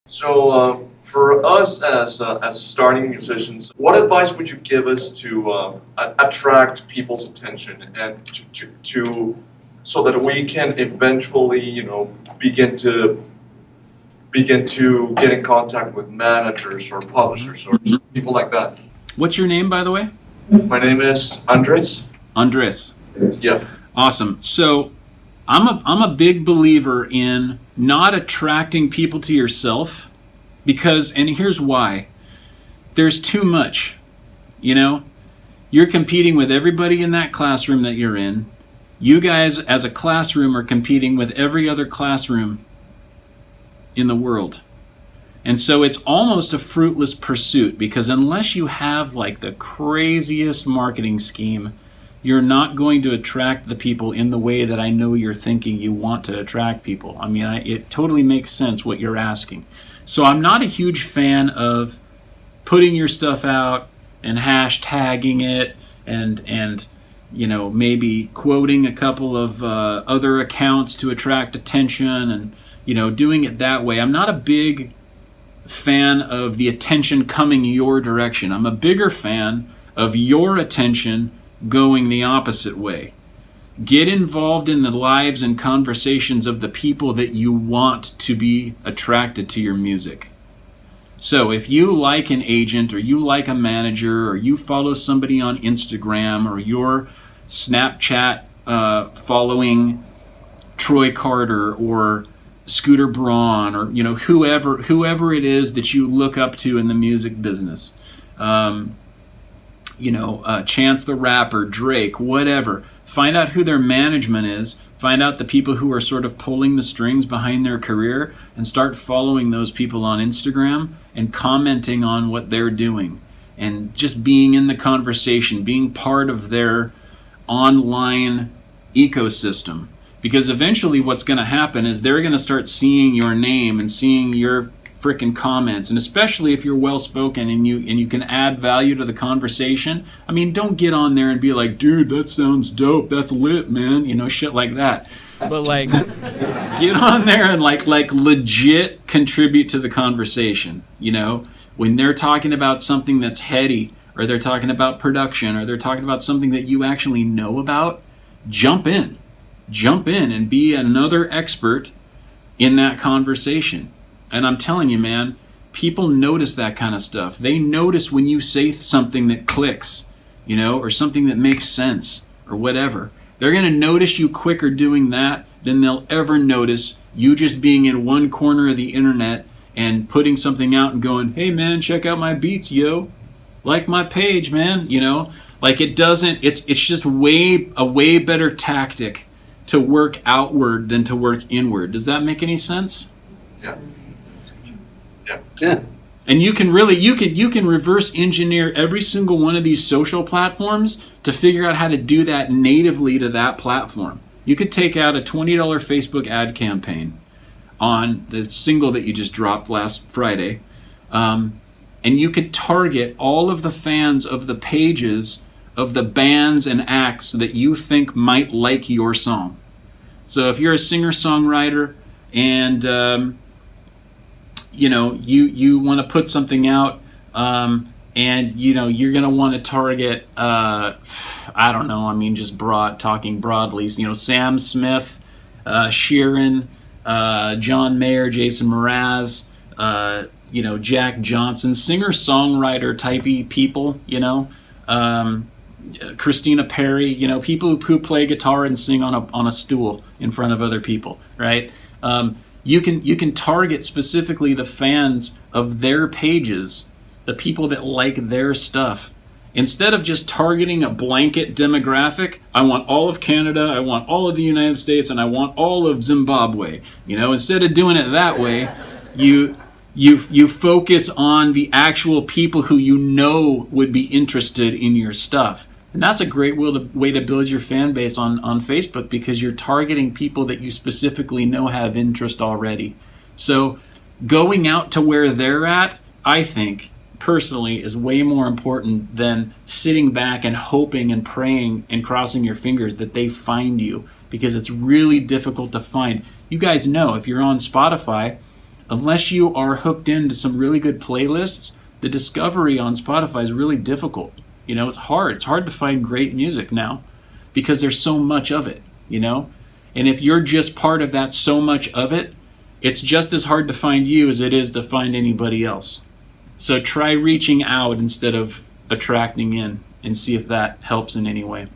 So, for us as starting musicians, what advice would you give us to attract people's attention and to so that we can eventually, begin to get in contact with managers or publishers or people like that? What's your name, by the way? My name is Andres. Andres. Yeah. Awesome. So I'm a big believer in not attracting people to yourself because, and here's why, there's too much. You're competing with everybody in that classroom that you're in. You guys as a classroom are competing with every other classroom in the world. And so it's almost a fruitless pursuit because unless you have like the craziest marketing scheme, you're not going to attract the people in the way that I know you're thinking you want to attract people. I mean, it totally makes sense what you're asking. So I'm not a huge fan of putting your stuff out and hashtagging it and maybe quoting a couple of other accounts to attract attention and, doing it that way. I'm not a big fan of the attention coming your direction. I'm a bigger fan of your attention going the opposite way. Get involved in the lives and conversations of the people that you want to be attracted to your music. So if you like an agent or you like a manager or you follow somebody on Instagram or you're Snapchat following Troy Carter or Scooter Braun or whoever it is that you look up to in the music business, Chance the Rapper, Drake, whatever. Find out who their management is. Find out the people who are sort of pulling the strings behind their career and start following those people on Instagram and commenting on what they're doing and just being in the conversation, being part of their online ecosystem. Because eventually what's going to happen is they're going to start seeing your name and seeing your frickin' comments, and especially if you're well-spoken and you can add value to the conversation. I mean, don't get on there and be like, dude, that sounds dope, that's lit, man, shit like that. But like, get on there and like legit contribute to the conversation. When they're talking about something that's heady, or they're talking about production, or they're talking about something that you actually know about, jump in and be another expert in that conversation. And I'm telling you, man, people notice that kind of stuff. They notice when you say something that clicks, or something that makes sense or whatever. They're going to notice you quicker doing that than they'll ever notice you just being in one corner of the internet and putting something out and going, hey man, check out my beats, yo. Like my page, man, Like it's just a way better tactic to work outward than to work inward. Does that make any sense? Yeah. Yeah. And you can reverse engineer every single one of these social platforms to figure out how to do that natively to that platform. You could take out a $20 Facebook ad campaign on the single that you just dropped last Friday, and you could target all of the fans of the pages of the bands and acts that you think might like your song. So if you're a singer-songwriter and you want to put something out, and you're going to want to target talking broadly, Sam Smith, Sheeran, John Mayer, Jason Mraz, Jack Johnson, singer-songwriter typey people, Christina Perri, people who play guitar and sing on a stool in front of other people, right? You can target specifically the fans of their pages, the people that like their stuff. Instead of just targeting a blanket demographic, I want all of Canada, I want all of the United States, and I want all of Zimbabwe. Instead of doing it that way, you focus on the actual people who would be interested in your stuff. And that's a great way to build your fan base on Facebook, because you're targeting people that you specifically know have interest already. So going out to where they're at, I think, personally, is way more important than sitting back and hoping and praying and crossing your fingers that they find you, because it's really difficult to find. You guys know, if you're on Spotify, unless you are hooked into some really good playlists, the discovery on Spotify is really difficult. You know, it's hard. It's hard to find great music now because there's so much of it, you know? And if you're just part of that so much of it, it's just as hard to find you as it is to find anybody else. So try reaching out instead of attracting in and see if that helps in any way.